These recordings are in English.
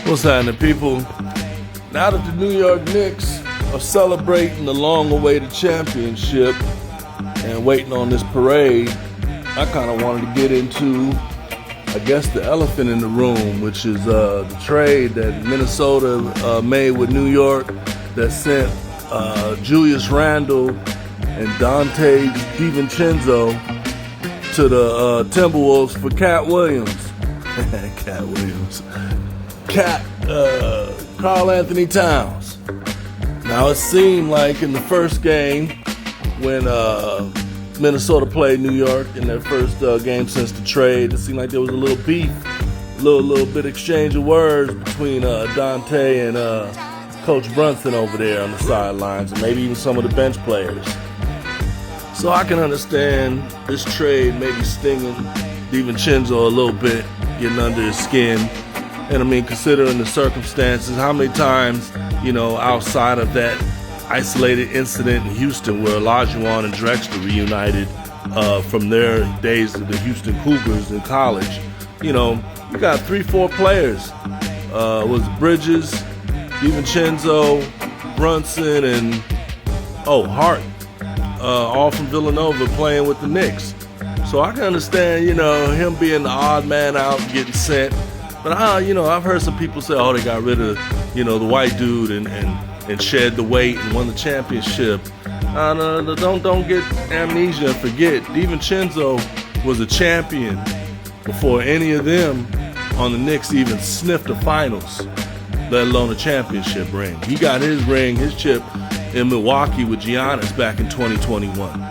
What's happening, people? Now that the New York Knicks are celebrating the long-awaited championship and waiting on this parade, I kind of wanted to get into, I guess, the elephant in the room, which is the trade that Minnesota made with New York that sent Julius Randle and Donte DiVincenzo to the Timberwolves for Cat Williams. Karl Anthony Towns. Now, it seemed like in the first game when Minnesota played New York in their first game since the trade, it seemed like there was a little beef, a little bit exchange of words between Donte and Coach Brunson over there on the sidelines, and maybe even some of the bench players. So I can understand this trade maybe stinging DiVincenzo a little bit, getting under his skin. And I mean, considering the circumstances, how many times, outside of that isolated incident in Houston where Olajuwon and Drexler reunited from their days of the Houston Cougars in college, you got 3-4 players. Was Bridges, DiVincenzo, Brunson, and Hart, all from Villanova playing with the Knicks. So I can understand, him being the odd man out, getting sent. But I've heard some people say, they got rid of, the white dude and shed the weight and won the championship. Don't get amnesia and forget, DiVincenzo was a champion before any of them on the Knicks even sniffed the finals, let alone a championship ring. He got his chip in Milwaukee with Giannis back in 2021.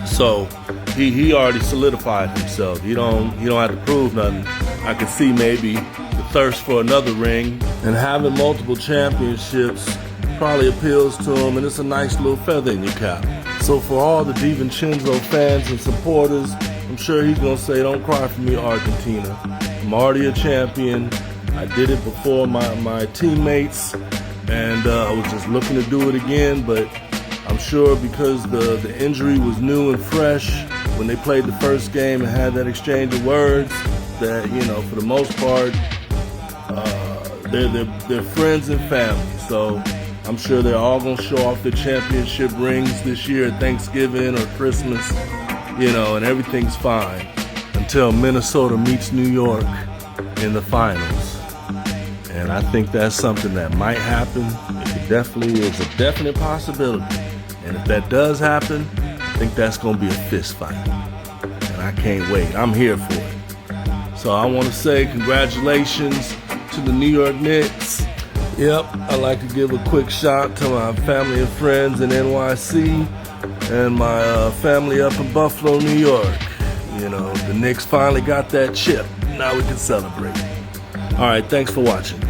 So he already solidified himself. He don't have to prove nothing. I could see maybe the thirst for another ring, and having multiple championships probably appeals to him, and it's a nice little feather in your cap. So for all the DiVincenzo fans and supporters, I'm sure he's gonna say, "Don't cry for me, Argentina. I'm already a champion. I did it before my teammates, and I was just looking to do it again." But I'm sure because the injury was new and fresh when they played the first game and had that exchange of words, that for the most part they're friends and family. So I'm sure they're all gonna show off their championship rings this year at Thanksgiving or Christmas, and everything's fine until Minnesota meets New York in the finals. And I think that's something that might happen. It definitely is a definite possibility. And if that does happen, I think that's gonna be a fist fight. And I can't wait. I'm here for it. So I want to say congratulations to the New York Knicks. Yep, I'd like to give a quick shout to my family and friends in NYC and my family up in Buffalo, New York. The Knicks finally got that chip. Now we can celebrate. All right, thanks for watching.